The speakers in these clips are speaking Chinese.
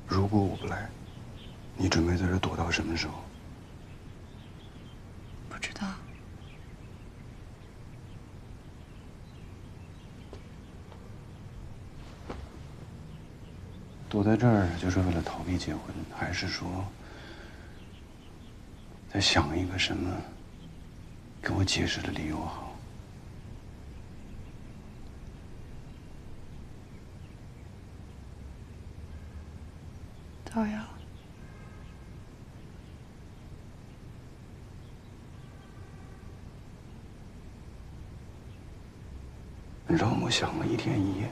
如果我不来，你准备在这躲到什么时候？不知道。躲在这儿就是为了逃避结婚，还是说再想一个什么给我解释的理由好？都要。你让我想了一天一夜，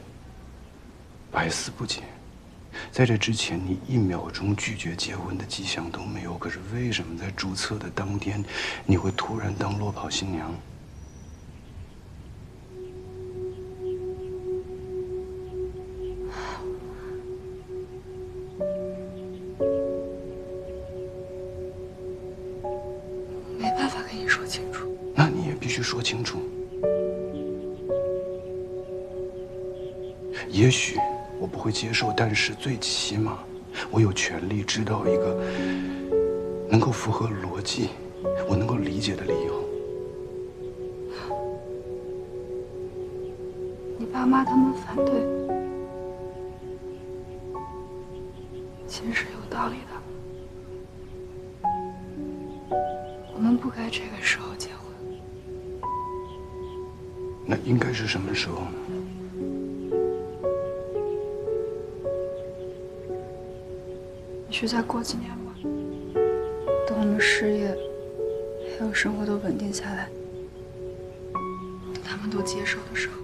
百思不解。在这之前，你1秒钟拒绝结婚的迹象都没有。可是为什么在注册的当天，你会突然当落跑新娘？没办法跟你说清楚。那你也必须说清楚。也许我不会接受，但是最起码我有权利知道一个能够符合逻辑、我能够理解的理由。你爸妈他们反对，其实是有道理的。我们不该这个时候结婚。那应该是什么时候呢？也许再过几年吧，等我们事业还有生活都稳定下来，等他们都接受的时候。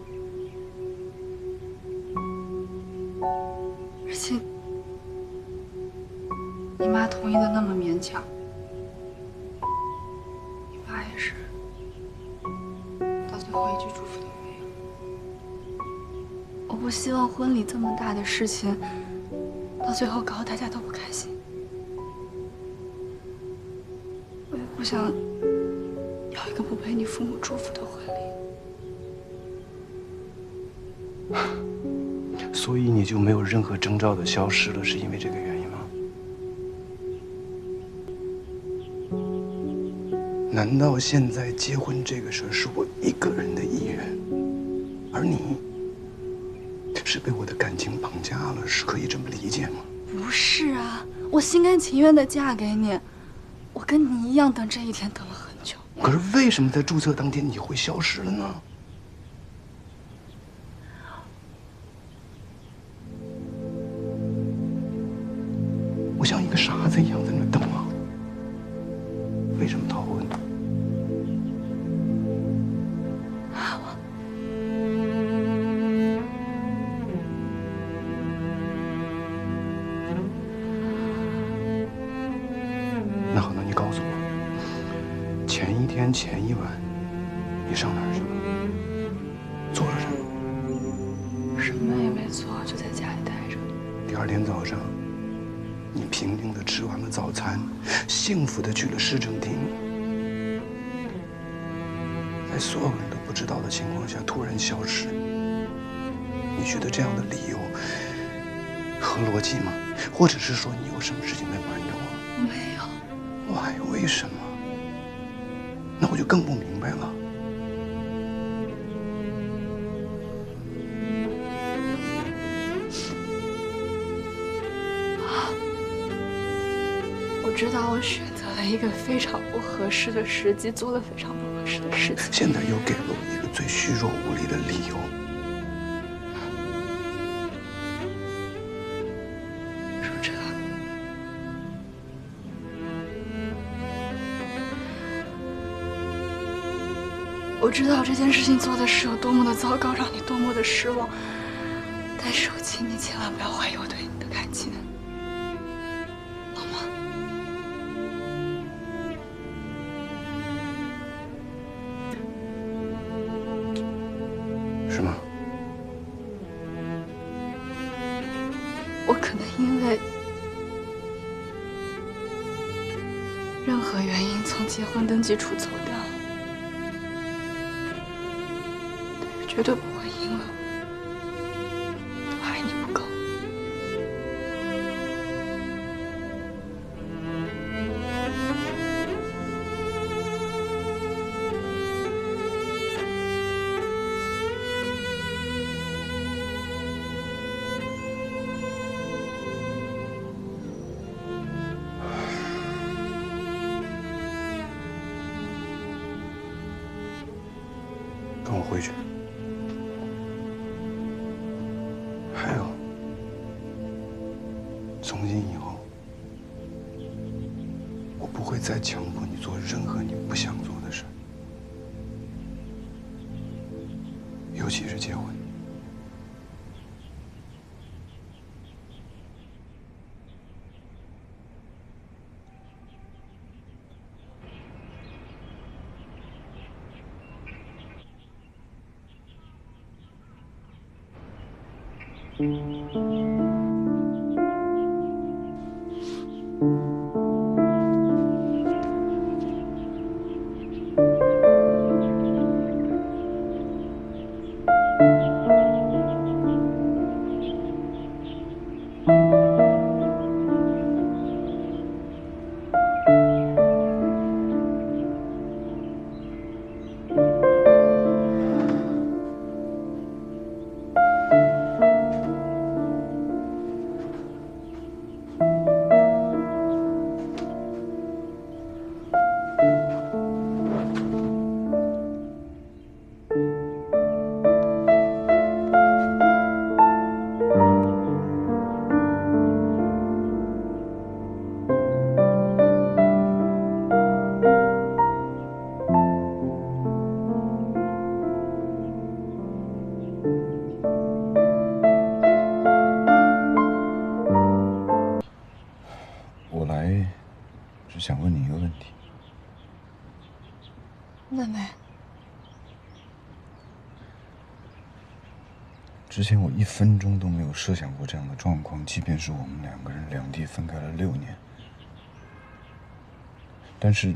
而且，你妈同意的那么勉强，你爸也是，到最后一句祝福都没有。我不希望婚礼这么大的事情，到最后搞得大家都不开心。我也不想要一个不被你父母祝福的婚礼。所以你就没有任何征兆的消失了，是因为这个原因吗？难道现在结婚这个事儿是我一个人的意愿，而你是被我的感情绑架了，是可以这么理解吗？不是啊，我心甘情愿的嫁给你，我跟你一样等这一天等了很久。可是为什么在注册当天你会消失了呢？我像一个傻子一样在那等啊，为什么逃婚？那好，那你告诉我，前一天、前一晚，你上哪儿去了？做了什么？什么也没做，就在家里待着。第2天早上，你平静地吃完了早餐，幸福地去了市政厅，在所有人都不知道的情况下突然消失。你觉得这样的理由合逻辑吗？或者是说你有什么事情在瞒着我？没有。为什么？那我就更不明白了。我知道我选择了一个非常不合适的时机，做了非常不合适的事情。现在又给了我一个最虚弱无力的理由。如哲，我知道这件事情做的是有多么的糟糕，让你多么的失望，但是我请你千万不要怀疑我对你的感情。是吗？我可能因为任何原因从结婚登记处走掉了，但是绝对不会因为我爱你不够。回去。还有，从今以后，我不会再强迫你做任何你不想做的事，尤其是结婚。我来，只想问你一个问题。问呗。之前我1分钟都没有设想过这样的状况，即便是我们2个人两地分开了6年。但是，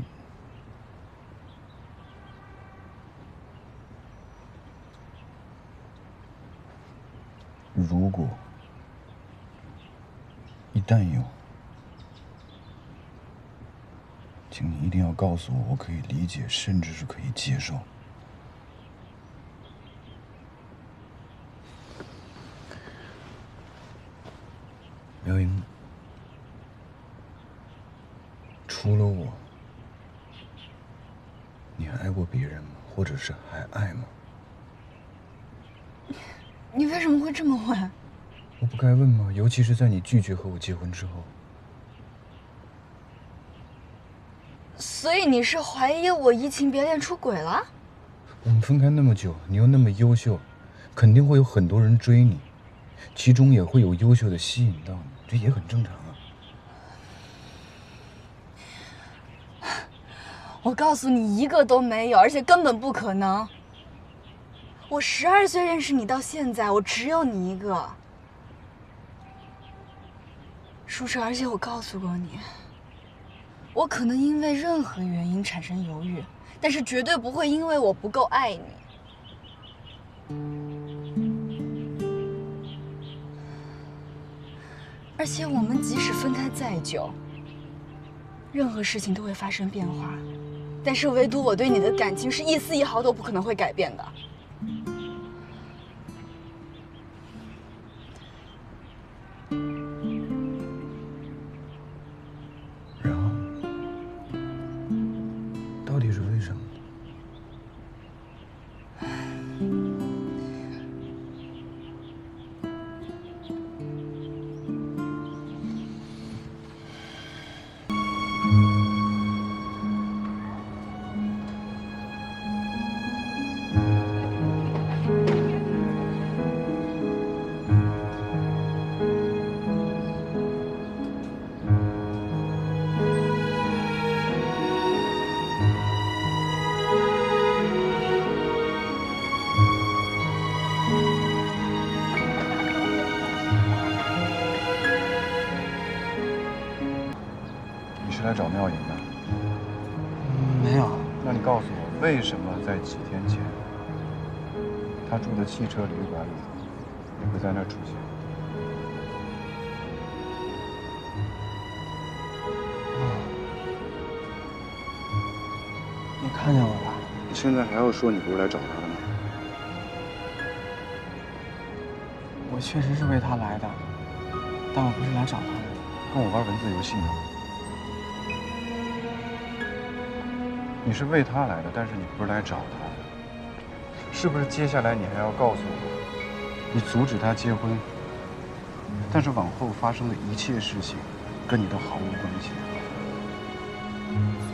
如果一旦有，请你一定要告诉我，我可以理解，甚至是可以接受。苗莹，除了我，你还爱过别人吗？或者是还爱吗？你为什么会这么问？我不该问吗？尤其是在你拒绝和我结婚之后。所以你是怀疑我移情别恋出轨了？我们分开那么久，你又那么优秀，肯定会有很多人追你，其中也会有优秀的吸引到你，这也很正常啊。我告诉你，一个都没有，而且根本不可能。我12岁认识你到现在，我只有你一个。舒适，而且我告诉过你，我可能因为任何原因产生犹豫，但是绝对不会因为我不够爱你。而且我们即使分开再久，任何事情都会发生变化，但是唯独我对你的感情是一丝一毫都不可能会改变的。然后，到底是为什么？来找妙莹的？没有。那你告诉我，为什么在几天前，他住的汽车旅馆里，你会在那儿出现？你看见我了？你现在还要说你不是来找他的吗？我确实是为他来的，但我不是来找他的。跟我玩文字游戏呢？你是为他来的，但是你不是来找他的。是不是接下来你还要告诉我，你阻止他结婚，但是往后发生的一切事情，跟你都毫无关系？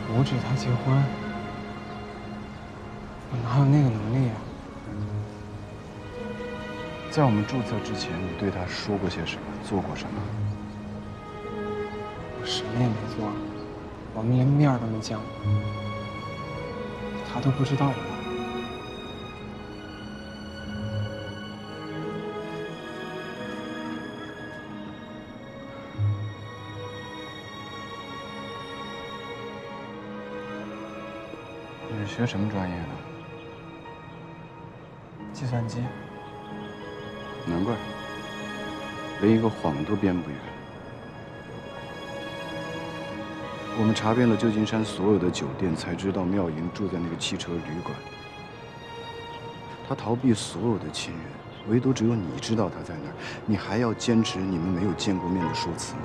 阻止他结婚？我哪有那个能力啊？在我们注册之前，你对他说过些什么，做过什么？我什么也没做，我们连面都没见过，他都不知道我。你是学什么专业的？计算机。难怪，连一个谎都编不圆。我们查遍了旧金山所有的酒店，才知道妙莹住在那个汽车旅馆。她逃避所有的亲人，唯独只有你知道她在那儿。你还要坚持你们没有见过面的说辞吗？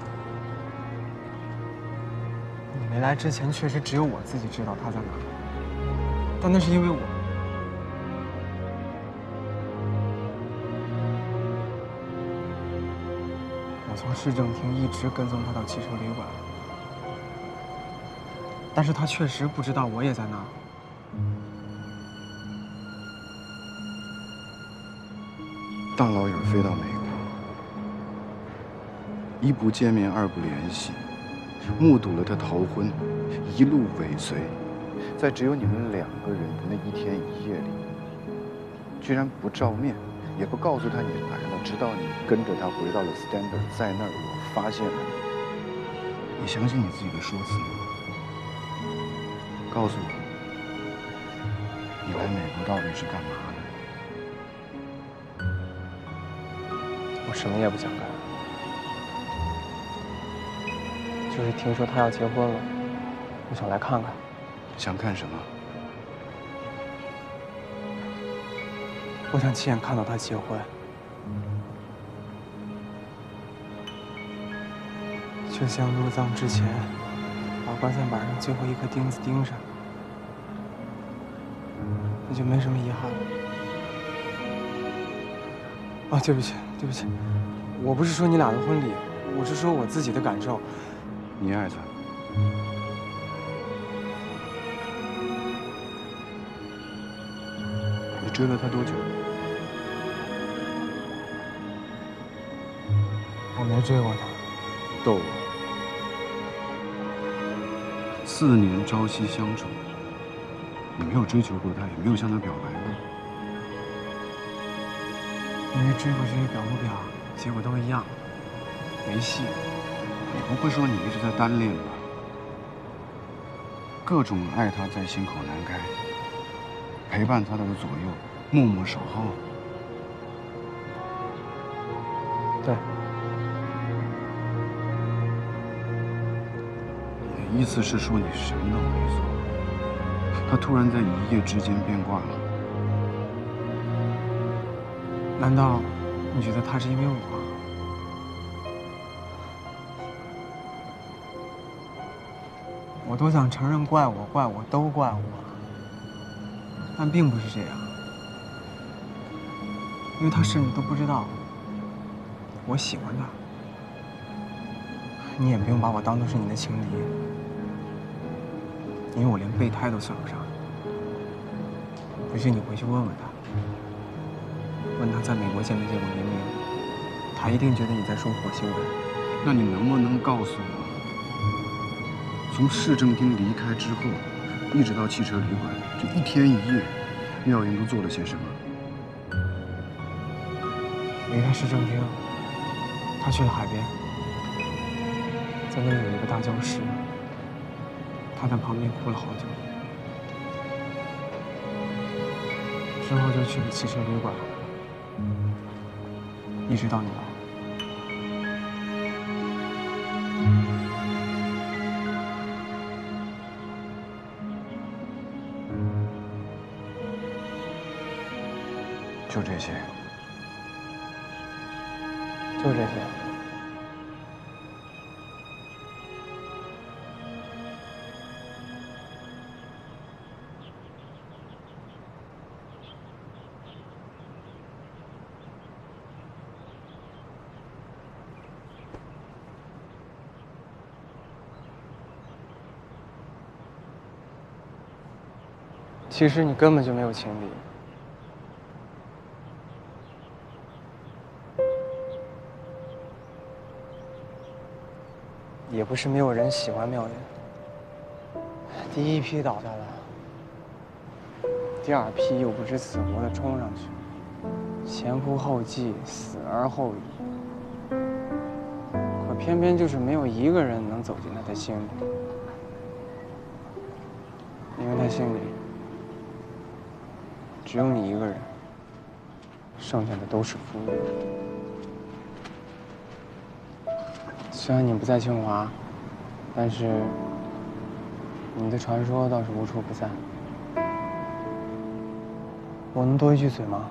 你没来之前，确实只有我自己知道他在哪儿，但那是因为我从市政厅一直跟踪他到汽车旅馆，但是他确实不知道我也在那儿。大老远飞到美国，一不见面，二不联系，目睹了他逃婚，一路尾随，在只有你们两个人的那一天一夜里，居然不照面，也不告诉他你来了，直到你跟着他回到了 Standard， 在那儿我发现了你。你相信你自己的说辞吗？告诉我，你来美国到底是干嘛的？我什么也不想干，就是听说他要结婚了，我想来看看。想看什么？我想亲眼看到他结婚，就像入葬之前把棺材板上最后一颗钉子钉上，那就没什么遗憾了。啊，对不起，对不起，我不是说你俩的婚礼，我是说我自己的感受。你爱他？你追了他多久？我没追过他。逗我！4年朝夕相处，你没有追求过他，也没有向他表白过。因为追不追、表不表，结果都一样，没戏。你不会说你一直在单恋吧？各种爱他在心口难开，陪伴他的左右，默默守候。对。你的意思是说你什么都没做？他突然在一夜之间变卦了？难道你觉得他是因为我？我多想承认怪我，怪我，都怪我，但并不是这样，因为他甚至都不知道我喜欢他。你也不用把我当作是你的情敌，因为我连备胎都算不上。回去你回去问问他。问他在美国见没见过明明，他一定觉得你在说火星人。那你能不能告诉我，从市政厅离开之后，一直到汽车旅馆，这一天一夜，妙莹都做了些什么？离开市政厅，他去了海边，在那里有一个大礁石，他在旁边哭了好久。之后就去了汽车旅馆。一直到你来。就这些。就这些。其实你根本就没有情敌。也不是没有人喜欢妙言。第一批倒下了，第二批又不知死活的冲上去，前仆后继，死而后已。可偏偏就是没有一个人能走进他的心里，因为他心里只有你一个人，剩下的都是浮云。虽然你不在清华，但是你的传说倒是无处不在。我能多一句嘴吗？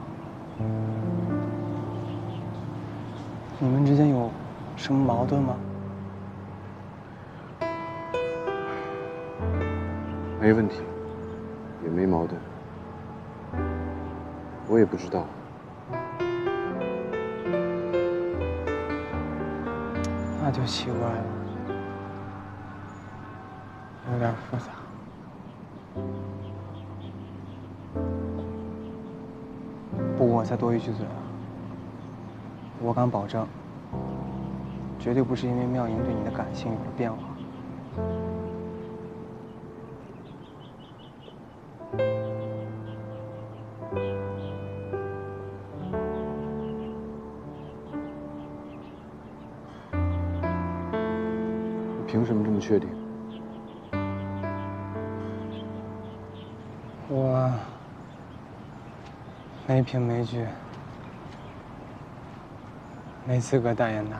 你们之间有什么矛盾吗？没问题，也没矛盾。我也不知道。那就奇怪了，有点复杂。不过我再多一句嘴啊，我敢保证，绝对不是因为妙莹对你的感情有了变化。凭什么这么确定？我没凭没据，没资格代言他，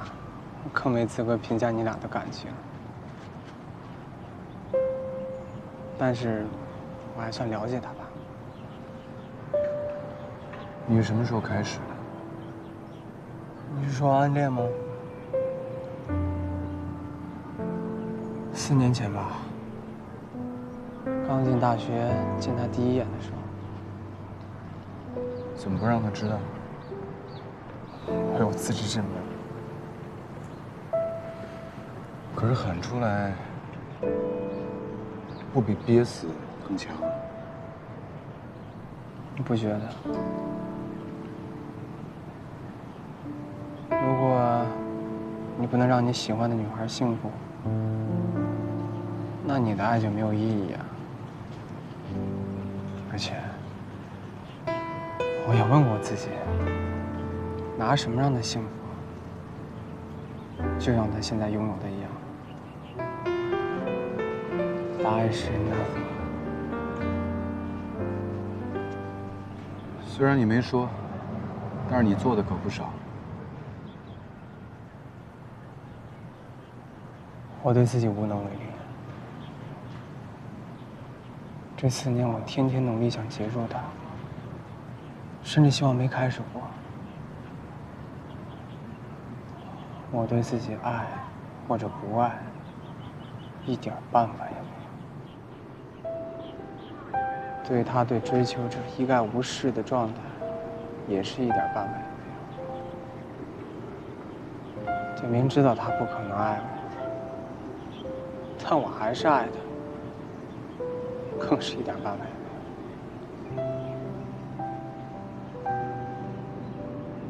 更没资格评价你俩的感情。但是，我还算了解他吧。你是什么时候开始的？你是说暗恋吗？4年前吧，刚进大学见他第一眼的时候。怎么不让他知道？我有自知之明。可是喊出来，不比憋死更强？你不觉得？如果你不能让你喜欢的女孩幸福，那你的爱就没有意义啊。而且，我也问过我自己，拿什么让她幸福？就像她现在拥有的一样。答案是 nothing。虽然你没说，但是你做的可不少。我对自己无能为力。这4年，我天天努力想结束它，甚至希望没开始过。我对自己爱或者不爱，一点办法也没有。对他对追求者一概无视的状态，也是一点办法也没有。就明知道他不可能爱我，但我还是爱他，更是一点办法也没有。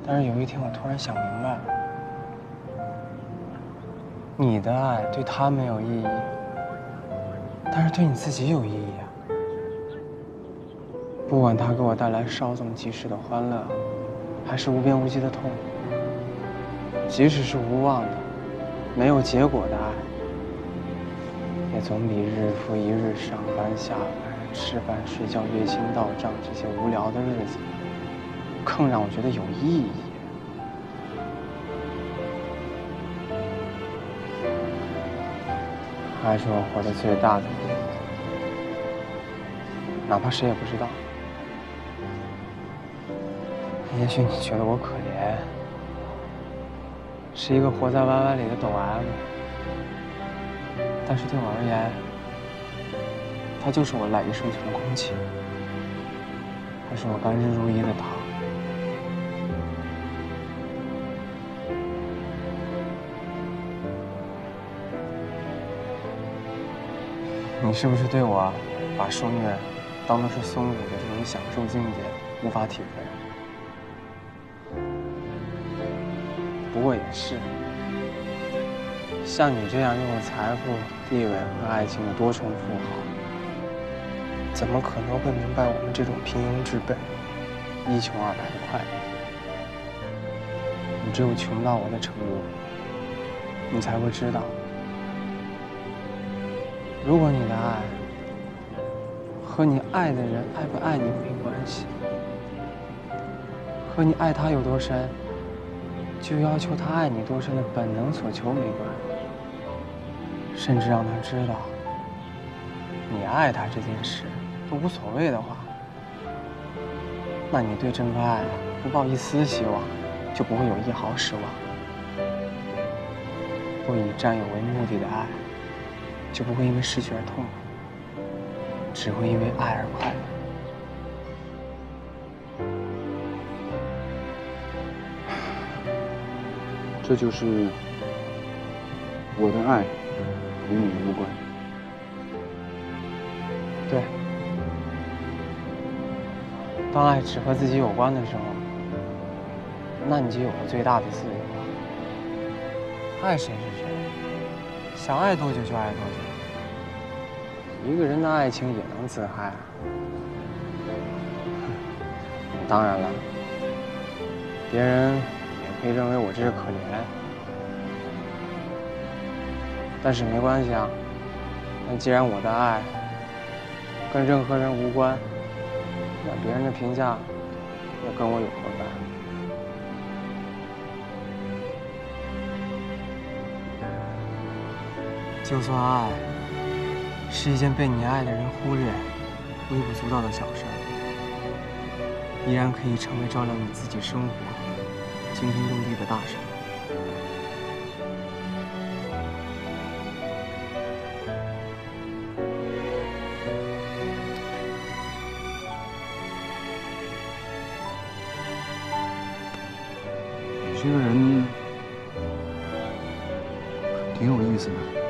但是有一天，我突然想明白了，你的爱对他没有意义，但是对你自己有意义啊。不管他给我带来稍纵即逝的欢乐，还是无边无际的痛苦，即使是无望的、没有结果的爱，也总比日复一日上班下班、吃饭睡觉、月薪到账这些无聊的日子，更让我觉得有意义。爱是我活得最大的意义，哪怕谁也不知道。也许你觉得我可怜，是一个活在 YY 里的抖 M， 但是对我而言，它就是我赖以生存的空气，它是我甘之如饴的糖。你是不是对我把受虐当的是孙悟的这种享受境界，无法体会。不过也是，像你这样拥有财富、地位和爱情的多重富豪，怎么可能会明白我们这种平庸之辈一穷二白的快乐？你只有穷到我的程度，你才会知道，如果你的爱和你爱的人爱不爱你没关系，和你爱他有多深，就要求他爱你多深的本能所求没关，甚至让他知道你爱他这件事都无所谓的话，那你对这份爱不抱一丝希望，就不会有一毫失望。不以占有为目的的爱，就不会因为失去而痛苦，只会因为爱而快乐。这就是我的爱与你无关。对，当爱只和自己有关的时候，那你就有了最大的自由。爱谁是谁，想爱多久就爱多久。一个人的爱情也能自嗨啊。当然了，别人也可以认为我这是可怜，但是没关系啊。那既然我的爱跟任何人无关，那别人的评价又跟我有何干？就算爱是一件被你爱的人忽略、微不足道的小事，依然可以成为照亮你自己生活、惊天动地的大事。你这个人挺有意思的。